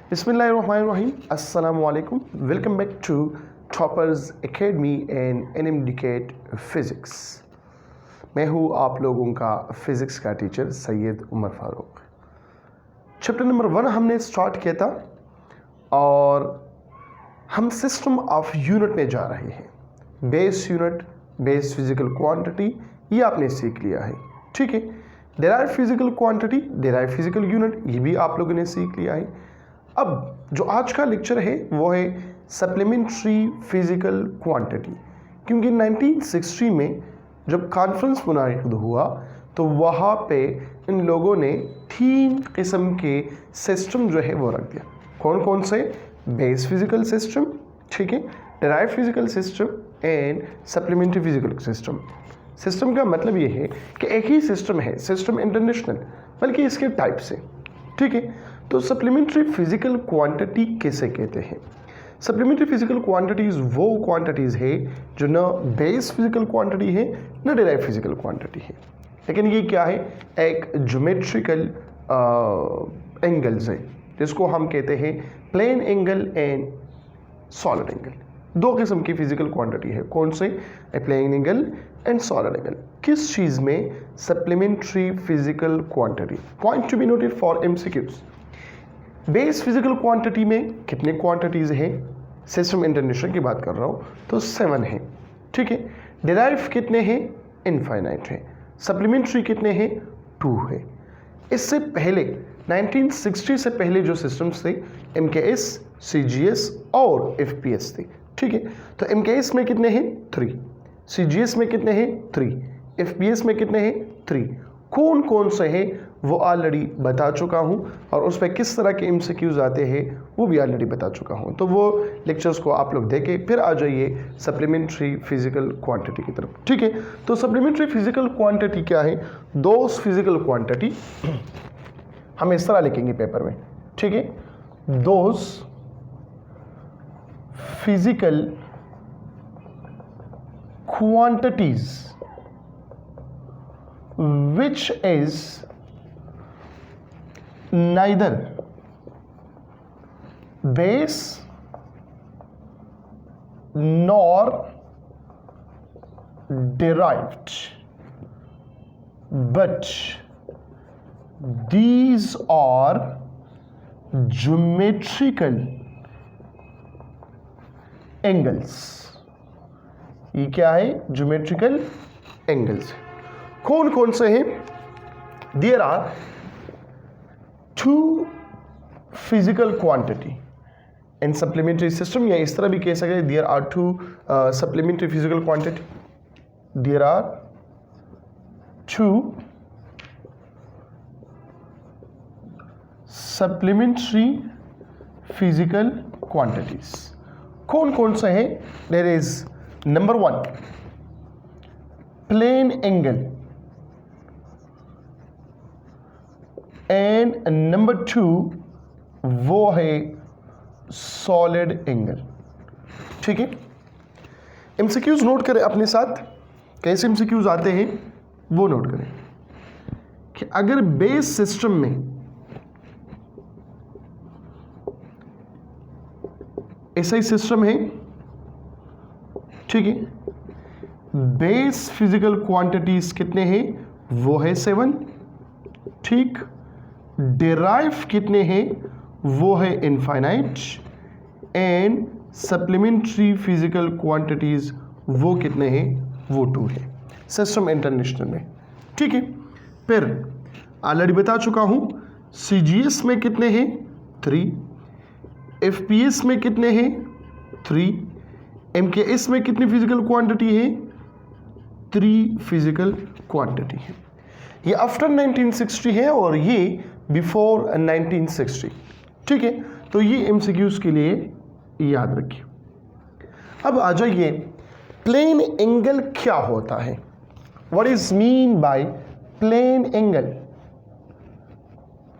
बिस्मिल्लाहिर्रहमानिर्रहीम, अस्सलाम वालेकुम। Welcome back to toppers academy and एनिमेडिकेट फिज़िक्स। मैं हूँ आप लोगों का फिज़िक्स का teacher Syed Umar Farooq. Chapter number 1 हमने स्टार्ट किया था और हम सिस्टम ऑफ यूनिट में जा रहे हैं। Base unit, base physical quantity, ये आपने सीख लिया है, ठीक है। Derive physical quantity, derive physical unit, ये भी आप लोगों ने सीख लिया है। अब जो आज का लेक्चर है वो है सप्लीमेंट्री फिजिकल क्वांटिटी, क्योंकि 1960 में जब कॉन्फ्रेंस मुनाकिद हुआ तो वहाँ पे इन लोगों ने 3 किस्म के सिस्टम जो है वो रख दिया। कौन कौन से? बेस फिजिकल सिस्टम, ठीक है, derive physical system and supplementary physical system. System का मतलब ये है कि एक ही सिस्टम है, सिस्टम इंटरनेशनल, बल्कि इसके टाइप से, ठीक है। तो सप्लीमेंट्री फिजिकल क्वांटिटी किसे कहते हैं? सप्लीमेंट्री फिजिकल क्वांटिटीज़ वो क्वांटिटीज़ है जो न बेस फिजिकल क्वांटिटी है न डेराइव फिजिकल क्वांटिटी है, लेकिन ये क्या है? एक ज्योमेट्रिकल एंगल्स है जिसको हम कहते हैं plane angle and solid angle. 2 किस्म की फिजिकल क्वांटिटी है। कौन से? Plane angle and solid angle. किस चीज़ में? Supplementary physical quantity. Point to be noted for MCQs. Base physical quantity में कितने क्वांटिटीज़ हैं? सिस्टम इंटरनेशनल की बात कर रहा हूँ तो 7 है, ठीक है। डेराइव कितने हैं? इनफाइनाइट है। सप्लीमेंट्री कितने हैं? 2 है। इससे पहले 1960 से पहले जो सिस्टम्स थे MKS, CGS और FPS थे, ठीक है। तो MKS में कितने हैं? 3। CGS में कितने हैं? 3। FPS में कितने हैं? 3। कौन कौन से हैं वो ऑलरेडी बता चुका हूँ और उस पर किस तरह के MCQs आते हैं वो भी ऑलरेडी बता चुका हूँ। तो वो लेक्चर्स को आप लोग देखें, फिर आ जाइए सप्लीमेंट्री फिजिकल क्वांटिटी की तरफ, ठीक है। तो सप्लीमेंट्री फिजिकल क्वांटिटी क्या है? दोज फिजिकल क्वांटिटी हम इस तरह लिखेंगे पेपर में, ठीक है। Those physical quantities which is neither base nor derived, but these are geometrical angles। ये क्या है? Geometrical angles. कौन कौन से हैं? There are 2 physical quantity in supplementary system, या इस तरह भी कह सकते हैं there are 2 supplementary physical quantity. There are 2 supplementary physical quantities. कौन कौन से हैं? There is number 1 plane angle and number 2 वो है सॉलिड एंगल, ठीक है। MCQs नोट करें अपने साथ। कैसे MCQs आते हैं वो नोट करें कि अगर बेस सिस्टम में ऐसा ही सिस्टम है, ठीक है, बेस फिजिकल क्वांटिटीज कितने हैं? वो है 7, ठीक। डेराइव कितने हैं? वो है infinite. And supplementary physical quantities वो कितने हैं? वो 2 है सिस्टम इंटरनेशनल में, ठीक है। फिर ऑलरेडी बता चुका हूं CGS में कितने हैं? 3। FPS में कितने हैं? 3। MKS में कितनी फिजिकल क्वांटिटी है? 3 फिजिकल क्वांटिटी है। ये आफ्टर 1960 है और ये बिफोर 1960, ठीक है। तो ये MCQs के लिए याद रखिए। अब आ जाइए प्लेन एंगल क्या होता है? What is mean by plane angle?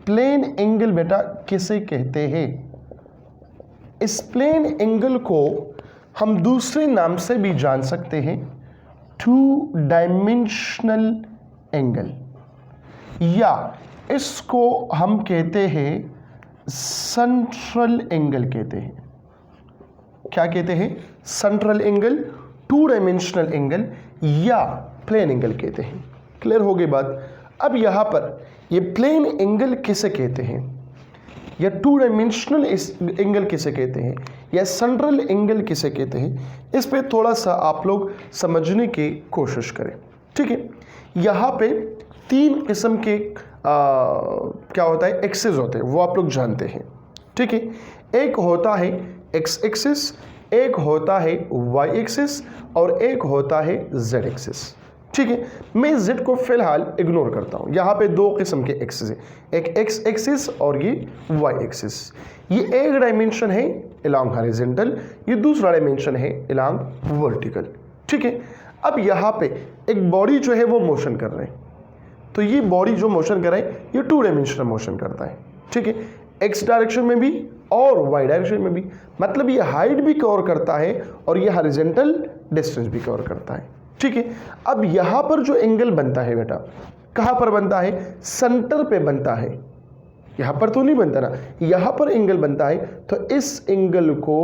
Plane angle बेटा किसे कहते हैं? इस प्लेन एंगल को हम दूसरे नाम से भी जान सकते हैं, 2 डायमेंशनल एंगल, या इसको हम कहते हैं सेंट्रल एंगल कहते हैं। क्या कहते हैं? Central angle, two dimensional angle या प्लेन एंगल कहते हैं। क्लियर हो गई बात? अब यहाँ पर ये प्लेन एंगल किसे कहते हैं, या टू डायमेंशनल एंगल किसे कहते हैं, या सेंट्रल एंगल किसे कहते हैं, इस पे थोड़ा सा आप लोग समझने की कोशिश करें। ठीक है, यहाँ पे तीन किस्म के क्या होता है, एक्सिस होते हैं, वो आप लोग जानते हैं। ठीक है, एक होता है एक्स एक्सिस, एक होता है वाई एक्सिस और एक होता है जेड एक्सिस। ठीक है, मैं जेड को फिलहाल इग्नोर करता हूं। यहां पे दो किस्म के एक्सिस है, एक एक्स एक्सिस और ये वाई एक्सिस। ये एक डायमेंशन है अलोंग हॉरिजॉन्टल, ये दूसरा डायमेंशन है अलोंग वर्टिकल। ठीक है, अब यहां पे एक बॉडी जो है वो मोशन कर रहे हैं, तो ये बॉडी जो मोशन कर रहा है ये टू डायमेंशनल मोशन करता है। ठीक है, एक्स डायरेक्शन में भी और वाई डायरेक्शन में भी, मतलब ये हाइट भी कवर करता है और ये हॉरिजॉन्टल डिस्टेंस भी कवर करता है। ठीक है, अब यहां पर जो एंगल बनता है बेटा, कहां पर बनता है? सेंटर पे बनता है, यहां पर तो नहीं बनता ना, यहां पर एंगल बनता है। तो इस एंगल को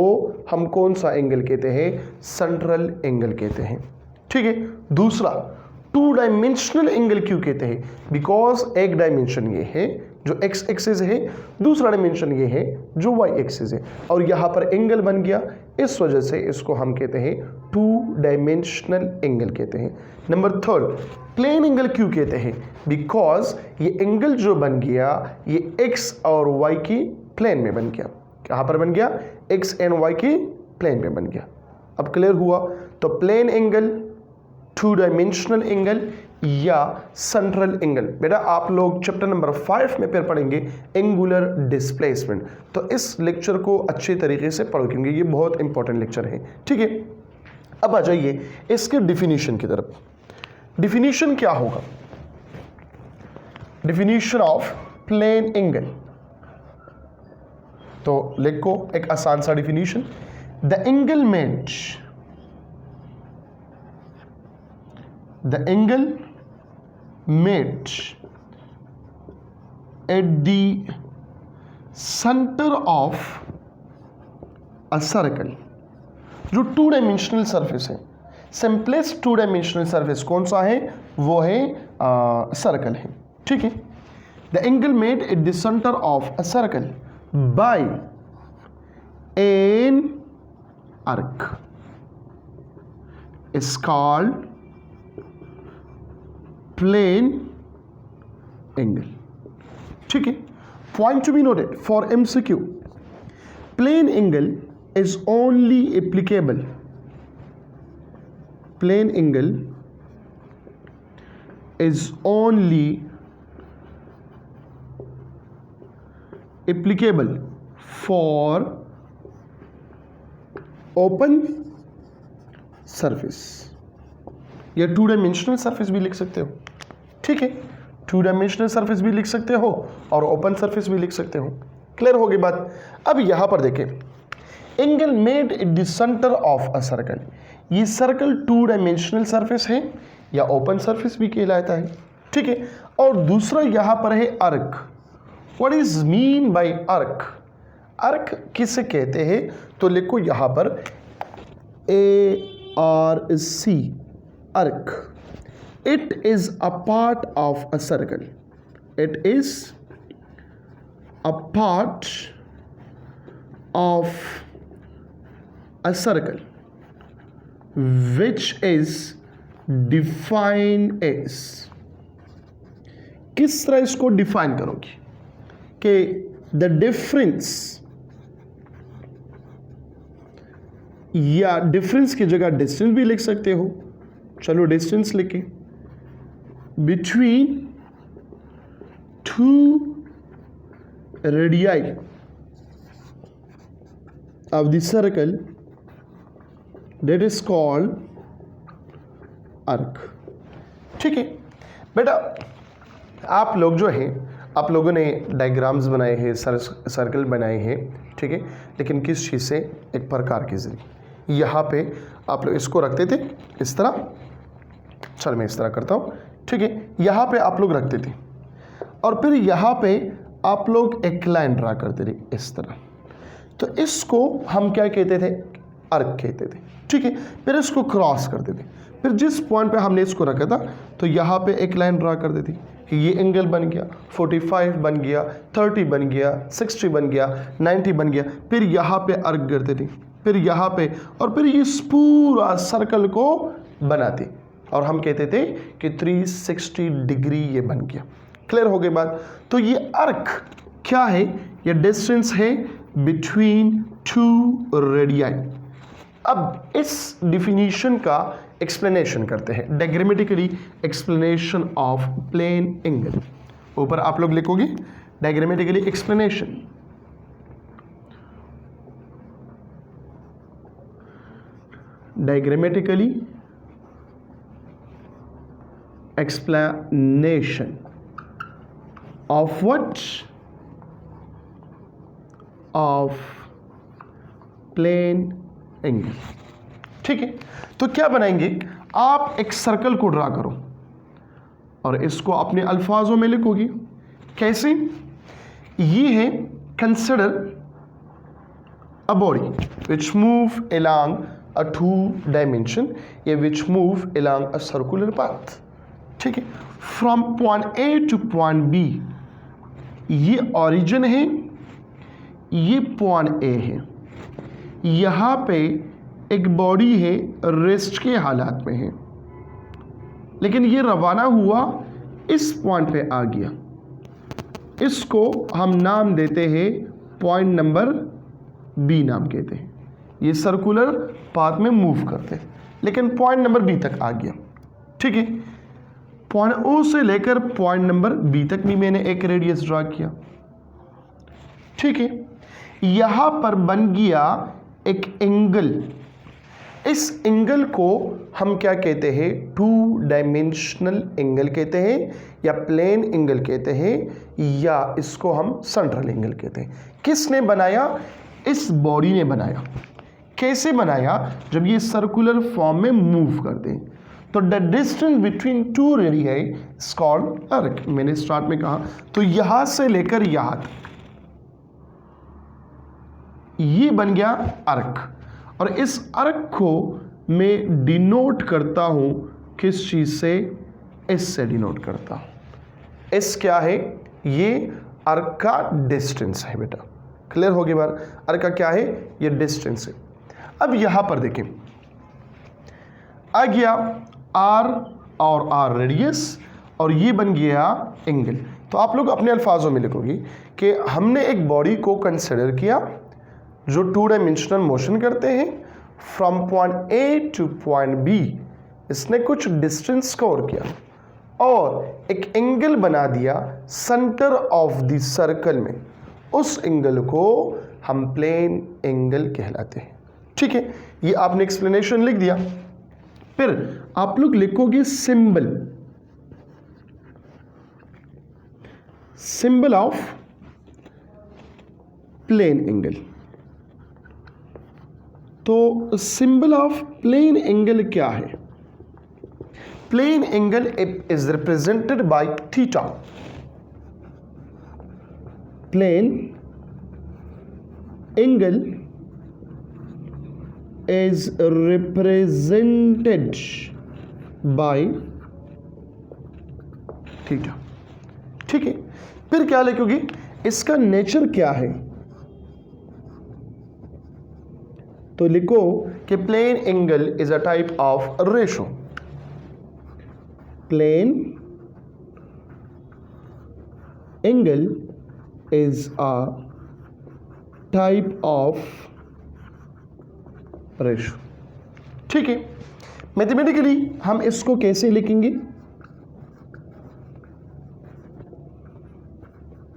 हम कौन सा एंगल कहते हैं? सेंट्रल एंगल कहते हैं। ठीक है, दूसरा टू डायमेंशनल एंगल क्यों कहते हैं? बिकॉज एक डायमेंशन ये है जो एक्स एक्सिस है, दूसरा डायमेंशन ये है जो वाई एक्सिस है, और यहाँ पर एंगल बन गया, इस वजह से इसको हम कहते हैं टू डायमेंशनल एंगल कहते हैं। नंबर थर्ड, प्लेन एंगल क्यों कहते हैं? बिकॉज ये एंगल जो बन गया ये एक्स और वाई की प्लेन में बन गया। कहाँ पर बन गया? एक्स एंड वाई की प्लेन में बन गया। अब क्लियर हुआ? तो plane angle, two dimensional angle या सेंट्रल एंगल। बेटा आप लोग चैप्टर नंबर 5 में फिर पढ़ेंगे एंगुलर डिस्प्लेसमेंट, तो इस लेक्चर को अच्छे तरीके से पढ़ो क्योंकि ये बहुत इंपॉर्टेंट लेक्चर है। ठीक है, अब आ जाइए इसके डिफिनीशन की तरफ। डिफिनीशन क्या होगा? डिफिनीशन ऑफ प्लेन एंगल, तो लिखो एक आसान सा definition. The angle made, the angle made at the center of a circle, जो टू डायमेंशनल सरफेस है, सिंपलेस्ट टू डायमेंशनल सरफेस कौन सा है? वो है सर्कल है। ठीक है, the angle made at the centre of a circle by an arc is called plane angle. ठीक है, point to be noted for MCQ, plane angle is only applicable, plane angle is only applicable for open surface, या two dimensional surface भी लिख सकते हो। ठीक है, to dimensional surface भी लिख सकते हो और ओपन सरफेस भी लिख सकते हो। क्लियर होगी बात? अब यहां पर देखें, angle made at the centre of a circle, ये सर्कल टू डायमेंशनल सरफेस है या ओपन सरफेस भी कहलाता है। ठीक है, और दूसरा यहां पर है अर्क। व्हाट इज मीन बाय अर्क? अर्क किसे कहते हैं? तो लिखो यहां पर ARC, arc. It is a part of a circle. It is a part of a circle which is defined as, किस तरह इसको डिफाइन करोगे कि द डिफरेंस, या डिफरेंस की जगह डिस्टेंस भी लिख सकते हो, चलो डिस्टेंस लिखे, between two radii of the circle that is called arc. ठीक है बेटा, आप लोग जो हैं, आप लोगों ने डायग्राम्स बनाए हैं, सर्कल बनाए हैं, ठीक है, लेकिन किस चीज़ से? एक प्रकार के जरिए। यहाँ पे आप लोग इसको रखते थे इस तरह, चल मैं इस तरह करता हूँ, ठीक है, यहाँ पे आप लोग रखते थे, और फिर यहाँ पे आप लोग एक लाइन ड्रा करते थे इस तरह, तो इसको हम क्या कहते थे, आर्क कहते थे, ठीक है। फिर इसको क्रॉस करते थे, फिर जिस पॉइंट पे हमने इसको रखा था तो यहाँ पे एक लाइन ड्रा कर देती कि ये एंगल बन गया, 45 बन गया, 30 बन गया, 60 बन गया, 90 बन गया। फिर यहाँ पे आर्क करते थे, फिर यहाँ पे, और फिर इस पूरा सर्कल को बनाते और हम कहते थे कि 360 डिग्री ये बन गया। क्लियर हो गई बात। तो ये आर्क क्या है, ये डिस्टेंस है बिटवीन टू रेडियाई। अब इस डिफिनीशन का एक्सप्लेनेशन करते हैं, diagrammatically explanation of plane angle. ऊपर आप लोग लिखोगे diagrammatically explanation. Diagrammatically explanation of what, of plane angle, ठीक है। तो क्या बनाएंगे, आप एक सर्कल को ड्रा करो और इसको अपने अल्फाजों में लिखोगे। कैसे, ये है consider a body which move along a two dimension या which move along a circular path, ठीक है। From point A to point B, ये ओरिजिन है, ये पॉइंट ए है, यहाँ पे एक बॉडी है, रेस्ट के हालात में है, लेकिन ये रवाना हुआ इस पॉइंट पे आ गया। इसको हम नाम देते हैं पॉइंट नंबर बी नाम कहते हैं। ये सर्कुलर पाथ में मूव करते हैं, लेकिन पॉइंट नंबर बी तक आ गया, ठीक है। पॉइंट ओ से लेकर पॉइंट नंबर बी तक भी मैंने एक रेडियस ड्रा किया, ठीक है। यहां पर बन गया एक एंगल। इस एंगल को हम क्या कहते हैं, टू डायमेंशनल एंगल कहते हैं, या प्लेन एंगल कहते हैं, या इसको हम सेंट्रल एंगल कहते हैं। किसने बनाया, इस बॉडी ने बनाया। कैसे बनाया, जब ये सर्कुलर फॉर्म में मूव करते हैं। तो the distance between two radii is called arc. मैंने स्टार्ट में कहा, तो यहां से लेकर यहां तक ये बन गया आर्क, और इस आर्क को मैं डिनोट करता हूं किस चीज से, एस से डिनोट करता हूं। एस क्या है, ये आर्क का डिस्टेंस है बेटा। क्लियर हो गई बात, आर्क का क्या है, ये डिस्टेंस है। अब यहां पर देखें, आ गया आर और आर रेडियस, और ये बन गया एंगल। तो आप लोग अपने अल्फाजों में लिखोगे कि हमने एक बॉडी को कंसिडर किया जो टू डायमेंशनल मोशन करते हैं, from point A to point B. इसने कुछ डिस्टेंस कवर किया और एक एंगल बना दिया सेंटर ऑफ द सर्कल में। उस एंगल को हम प्लेन एंगल कहलाते हैं, ठीक है। ये आपने एक्सप्लेनेशन लिख दिया। फिर आप लोग लिखोगे symbol, symbol of plane angle. तो सिंबल ऑफ प्लेन एंगल क्या है, plane angle is represented by theta. Plane angle is represented by theta, ठीक है। फिर क्या लिखोगे, इसका नेचर क्या है, तो लिखो कि plane angle is a type of ratio. Plane angle is a type of ratio, ठीक है। मैथमेटिकली हम इसको कैसे लिखेंगे,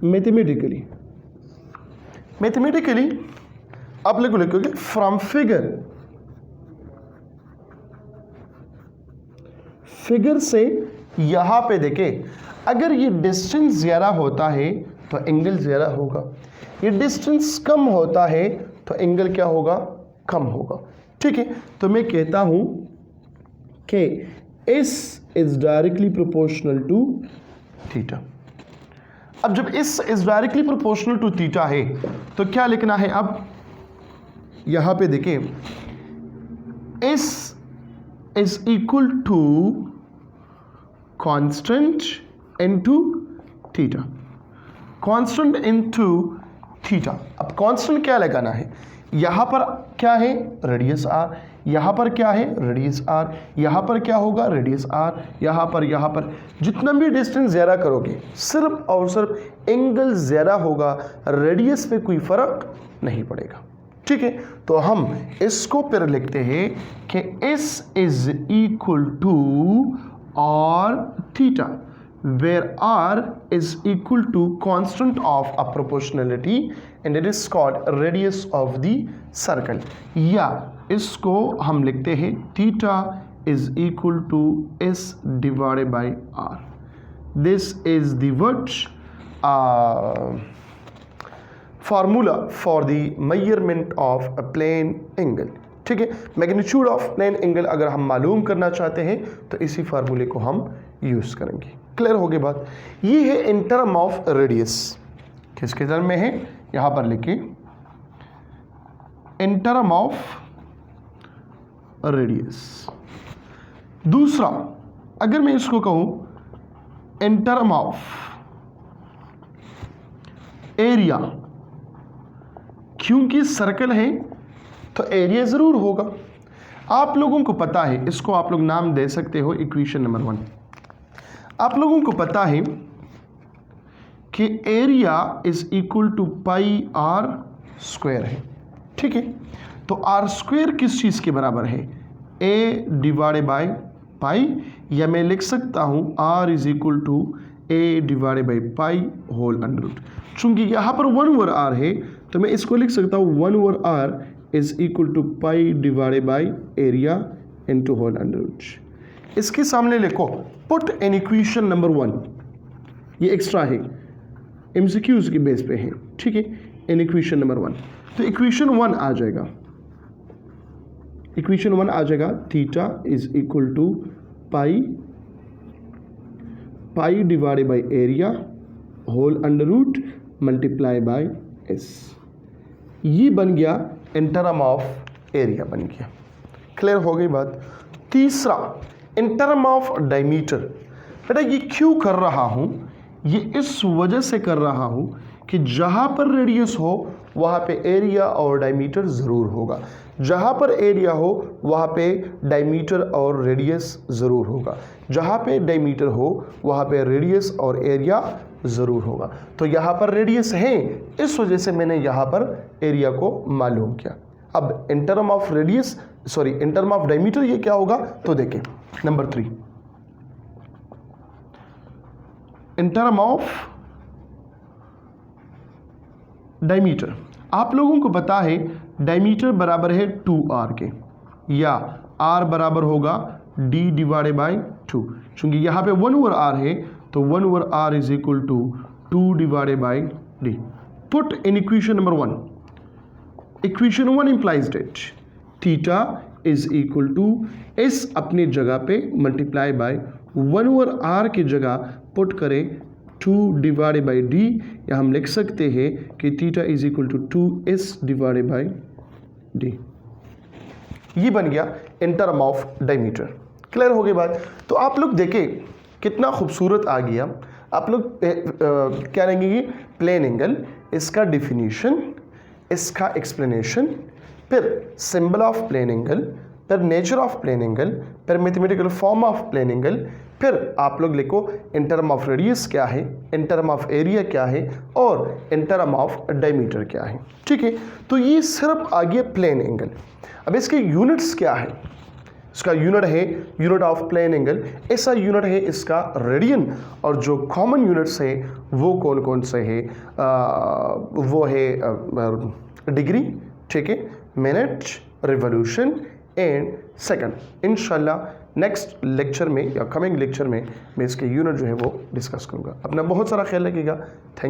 मैथमेटिकली आप लोग लिखोगे फ्रॉम फिगर से। यहां पे देखें, अगर ये डिस्टेंस ज्यादा होता है तो एंगल ज्यादा होगा, ये डिस्टेंस कम होता है तो एंगल क्या होगा, कम होगा, ठीक है। तो मैं कहता हूं कि S is directly proportional to theta. अब जब is directly proportional to theta है तो क्या लिखना है, अब यहां पे देखिए S is equal to constant into theta, constant into theta. अब कांस्टेंट क्या लगाना है, यहां पर क्या है रेडियस आर, यहां पर क्या है रेडियस आर, यहां पर क्या होगा रेडियस आर, यहां पर जितना भी डिस्टेंस ज़्यादा करोगे सिर्फ और सिर्फ एंगल ज़्यादा होगा, रेडियस पे कोई फर्क नहीं पड़ेगा। ठीक है, तो हम इसको फिर लिखते हैं कि S इज इक्वल टू और theta, where R is equal to constant of a proportionality and it is called radius of the circle, या इसको हम लिखते हैं theta is equal to S divided by R. This is the formula for the measurement of a plane angle. ठीक है, magnitude of plane angle अगर हम मालूम करना चाहते हैं तो इसी फार्मूले को हम यूज़ करेंगे। क्लियर होगी बात। ये है इन टर्म ऑफ रेडियस, किसके टर्म में है, यहां पर लिखिए इन टर्म ऑफ रेडियस। दूसरा अगर मैं इसको कहूं इन टर्म ऑफ एरिया, क्योंकि सर्कल है तो एरिया जरूर होगा। आप लोगों को पता है, इसको आप लोग नाम दे सकते हो इक्वेशन नंबर 1। आप लोगों को पता है कि area is equal to pi r square है। ठीक है, तो आर स्क्वायर किस चीज़ के बराबर है, ए डिवाइडेड बाय पाई, या मैं लिख सकता हूं r is equal to A divided by pi whole under root. चूंकि यहाँ पर 1/r आर है तो मैं इसको लिख सकता हूँ 1/r r is equal to pi divided by area into whole under root. इसके सामने लिखो पुट इन इक्वेशन नंबर 1, ये एक्स्ट्रा है, एमसीक्यूज के बेस पे है। ठीक है, इन इक्वेशन नंबर 1, तो इक्वेशन 1 आ जाएगा, इक्वेशन 1 आ जाएगा theta is equal to pi pi divided by area whole under root multiply by S. ये बन गया इन टर्म ऑफ एरिया बन गया। क्लियर हो गई बात। तीसरा इन टर्म ऑफ डायमीटर। बेटा ये क्यों कर रहा हूं, ये इस वजह से कर रहा हूं कि जहां पर रेडियस हो वहां पे एरिया और डायमीटर ज़रूर होगा, जहां पर एरिया हो वहां पे डायमीटर और रेडियस ज़रूर होगा, जहां पे डायमीटर हो वहां पे रेडियस और एरिया ज़रूर होगा। तो यहाँ पर रेडियस है, इस वजह से मैंने यहाँ पर एरिया को मालूम किया। अब इन term of radius sorry in term of diameter ये क्या होगा, तो देखें number 3 in term of diameter. आप लोगों को पता है डायमीटर बराबर है 2r के, या r बराबर होगा d डिवाइडेड बाई 2। चूंकि यहाँ पे 1/r है तो 1/r is equal to 2 divided by d। Put in equation number 1, equation 1 implies that theta is equal to s अपने जगह पे मल्टीप्लाई बाय 1/r की जगह पुट करें 2 डिवाइडेड बाई d, या हम लिख सकते हैं कि theta is equal to 2s divided by d। ये बन गया in term of diameter. Clear हो गई बात। तो आप लोग देखें कितना खूबसूरत आ गया। आप लोग क्या रहेंगे कि प्लेन एंगल, इसका डिफिनीशन, इसका एक्सप्लेनेशन, फिर सिंबल ऑफ प्लेन एंगल, फिर नेचर ऑफ प्लेन एंगल, फिर mathematical form of plane angle, फिर आप लोग लिखो इन टर्म ऑफ रेडियस क्या है, इन टर्म ऑफ एरिया क्या है, और इन टर्म ऑफ डायमीटर क्या है। ठीक है, तो ये सिर्फ आ गया प्लेन एंगल। अब इसके यूनिट्स क्या है, इसका यूनिट है यूनिट ऑफ प्लेन एंगल, ऐसा यूनिट है इसका रेडियन, और जो कॉमन यूनिट्स है वो कौन कौन से है, वो है डिग्री, ठीक है, मिनट, रिवोल्यूशन एंड सेकंड। इंशाल्लाह नेक्स्ट लेक्चर में या कमिंग लेक्चर में मैं इसके यूनिट जो है वो डिस्कस करूँगा। अपना बहुत सारा ख्याल रखिएगा। थैंक